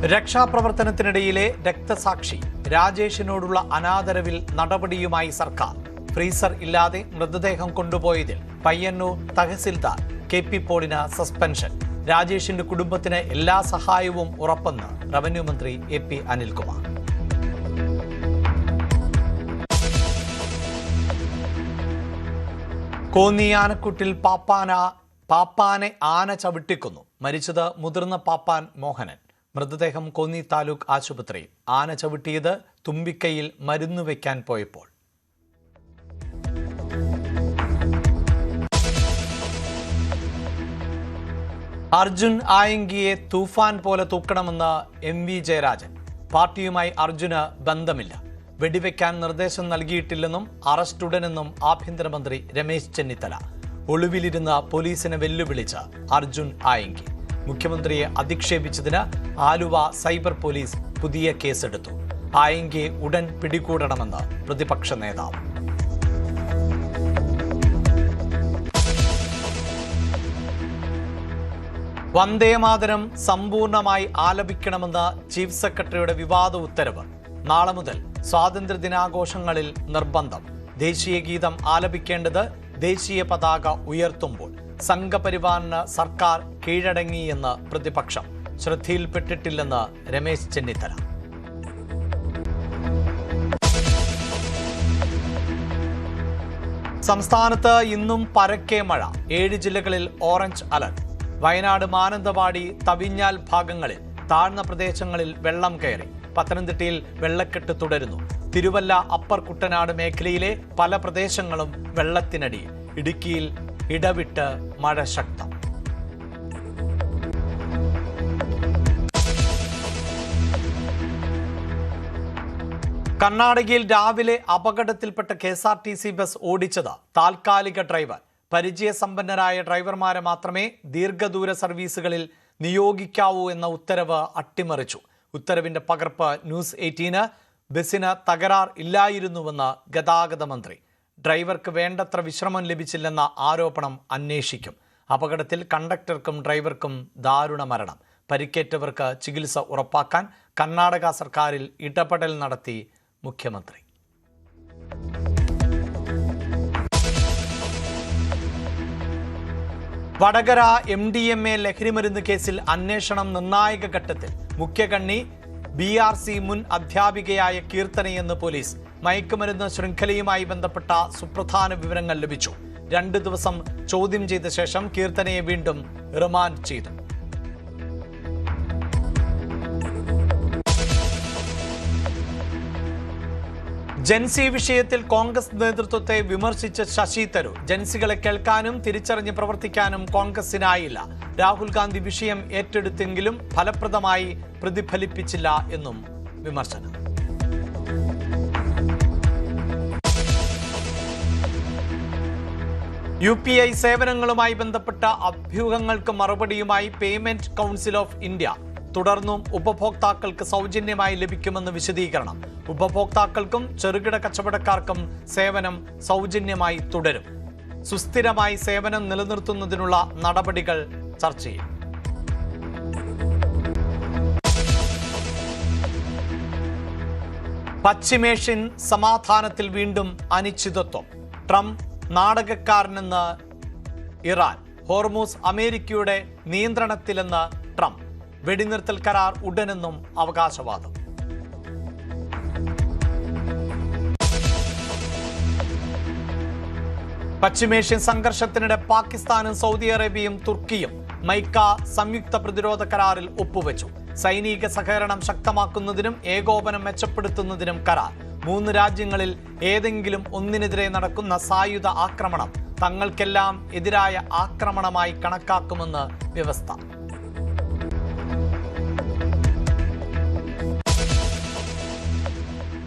രക്ഷാപ്രവർത്തനത്തിനിടയിലെ രക്തസാക്ഷി രാജേഷിനോടുള്ള അനാദരവിൽ നടപടിയുമായി സർക്കാർ. ഫ്രീസർ ഇല്ലാതെ മൃതദേഹം കൊണ്ടുപോയതിൽ പയ്യന്നൂർ തഹസിൽദാർ KP പോളിന് സസ്പെൻഷൻ. രാജേഷിന്റെ കുടുംബത്തിന് എല്ലാ സഹായവും ഉറപ്പെന്ന് റവന്യൂ മന്ത്രി AP അനിൽകുമാർ. കോന്നി ആനക്കുട്ടിൽ പാപ്പാനെ ആന ചവിട്ടിക്കൊന്നു. മരിച്ചത് മുതിർന്ന പാപ്പാൻ മോഹനൻ. മൃതദേഹം കോന്നി താലൂക്ക് ആശുപത്രിയിൽ. ആന ചവിട്ടിയത് തുമ്പിക്കൈയിൽ മരുന്ന് വയ്ക്കാൻ പോയപ്പോൾ. അർജുൻ ആയങ്കിയെ തൂഫാൻ പോലെ തൂക്കണമെന്ന് MV ജയരാജൻ. പാർട്ടിയുമായി അർജുന് ബന്ധമില്ല. വെടിവെക്കാൻ നിർദ്ദേശം നൽകിയിട്ടില്ലെന്നും അറസ്റ്റ് ഉടനെന്നും ആഭ്യന്തരമന്ത്രി രമേശ് ചെന്നിത്തല. ഒളിവിലിരുന്ന പോലീസിനെ വെല്ലുവിളിച്ച് അർജുൻ ആയങ്കി. മുഖ്യമന്ത്രിയെ അധിക്ഷേപിച്ചതിന് ആലുവ സൈബർ പോലീസ് പുതിയ കേസെടുത്തു. ആയങ്കിയെ ഉടൻ പിടികൂടണമെന്ന് പ്രതിപക്ഷ നേതാവ്. വന്ദേമാതരം സമ്പൂർണമായി ആലപിക്കണമെന്ന് ചീഫ് സെക്രട്ടറിയുടെ വിവാദ ഉത്തരവ്. നാളെ മുതൽ സ്വാതന്ത്ര്യദിനാഘോഷങ്ങളിൽ നിർബന്ധം. ദേശീയ ഗീതം ആലപിക്കേണ്ടത് ദേശീയ പതാക ഉയർത്തുമ്പോൾ. സംഘപരിവാറിന് സർക്കാർ കീഴടങ്ങിയെന്ന് പ്രതിപക്ഷം. ശ്രദ്ധയിൽപ്പെട്ടിട്ടില്ലെന്ന് രമേശ് ചെന്നിത്തല. സംസ്ഥാനത്ത് ഇന്നും പരക്കെ മഴ. 7 ജില്ലകളിൽ ഓറഞ്ച് അലർട്ട്. വയനാട്, മാനന്തവാടി, തവിഞ്ഞാൽ ഭാഗങ്ങളിൽ താഴ്ന്ന പ്രദേശങ്ങളിൽ വെള്ളം കയറി. പത്തനംതിട്ടയിൽ വെള്ളക്കെട്ട് തുടരുന്നു. തിരുവല്ല, അപ്പർ കുട്ടനാട് മേഖലയിലെ പല പ്രദേശങ്ങളും വെള്ളത്തിനടിയിൽ. ഇടുക്കിയിൽ ഇടവിട്ട് മഴ ശക്തം. കർണാടകയിൽ രാവിലെ അപകടത്തിൽപ്പെട്ട KSRTC ബസ് ഓടിച്ചത് താൽക്കാലിക ഡ്രൈവർ. പരിചയസമ്പന്നരായ ഡ്രൈവർമാരെ മാത്രമേ ദീർഘദൂര സർവീസുകളിൽ നിയോഗിക്കാവൂ എന്ന ഉത്തരവ് അട്ടിമറിച്ചു. ഉത്തരവിന്റെ പകർപ്പ് ന്യൂസ് 18. ബസിന് തകരാർ ഇല്ലായിരുന്നുവെന്ന് ഗതാഗത മന്ത്രി. ഡ്രൈവർക്ക് വേണ്ടത്ര വിശ്രമം ലഭിച്ചില്ലെന്ന ആരോപണം അന്വേഷിക്കും. അപകടത്തിൽ കണ്ടക്ടർക്കും ഡ്രൈവർക്കും ദാരുണ മരണം. പരിക്കേറ്റവർക്ക് ചികിത്സ ഉറപ്പാക്കാൻ കർണാടക സർക്കാരിൽ ഇടപെടൽ നടത്തി മുഖ്യമന്ത്രി. വടകര MDMA ലഹരിമരുന്ന് കേസിൽ അന്വേഷണം നിർണായക ഘട്ടത്തിൽ. മുഖ്യകണ്ണി BRC മുൻ അധ്യാപികയായ കീർത്തനയെന്ന് പോലീസ്. മയക്കുമരുന്ന് ശൃംഖലയുമായി ബന്ധപ്പെട്ട സുപ്രധാന വിവരങ്ങൾ ലഭിച്ചു. 2 ദിവസം ചോദ്യം ചെയ്ത ശേഷം കീർത്തനയെ വീണ്ടും റിമാൻഡ് ചെയ്തു. ജൻസി വിഷയത്തിൽ കോൺഗ്രസ് നേതൃത്വത്തെ വിമർശിച്ച ശശി തരൂർ. ജൻസികളെ കേൾക്കാനും തിരിച്ചറിഞ്ഞ് പ്രവർത്തിക്കാനും കോൺഗ്രസിനായില്ല. രാഹുൽ ഗാന്ധി വിഷയം ഏറ്റെടുത്തെങ്കിലും ഫലപ്രദമായി പ്രതിഫലിപ്പിച്ചില്ല എന്നും വിമർശനം. UPI സേവനങ്ങളുമായി ബന്ധപ്പെട്ട അഭ്യൂഹങ്ങൾക്ക് മറുപടിയുമായി പേയ്മെന്റ് കൗൺസിൽ ഓഫ് ഇന്ത്യ. തുടർന്നും ഉപഭോക്താക്കൾക്ക് സൗജന്യമായി ലഭിക്കുമെന്ന് വിശദീകരണം. ഉപഭോക്താക്കൾക്കും ചെറുകിട കച്ചവടക്കാർക്കും സേവനം സൗജന്യമായി തുടരും. സുസ്ഥിരമായി സേവനം നിലനിർത്തുന്നതിനുള്ള നടപടികൾ ചർച്ച ചെയ്യും. പശ്ചിമേഷ്യൻ സമാധാനത്തിൽ വീണ്ടും അനിശ്ചിതത്വം. Trump നാടകക്കാരനെന്ന് Iran. ഹോർമൂസ് അമേരിക്കയുടെ നിയന്ത്രണത്തിലെന്ന് ട്രംപ്. വെടിനിർത്തൽ കരാർ ഉടനെന്നും അവകാശവാദം. പശ്ചിമേഷ്യൻ സംഘർഷത്തിനിടെ പാകിസ്ഥാനും സൗദി അറേബ്യയും തുർക്കിയും മൈക്ക സംയുക്ത പ്രതിരോധ കരാറിൽ ഒപ്പുവെച്ചു. സൈനിക സഹകരണം ശക്തമാക്കുന്നതിനും ഏകോപനം മെച്ചപ്പെടുത്തുന്നതിനും കരാർ. 3 രാജ്യങ്ങളിൽ ഏതെങ്കിലും ഒന്നിനെതിരെ നടക്കുന്ന സായുധ ആക്രമണം തങ്ങൾക്കെല്ലാം എതിരായ ആക്രമണമായി കണക്കാക്കുമെന്ന് വ്യവസ്ഥ.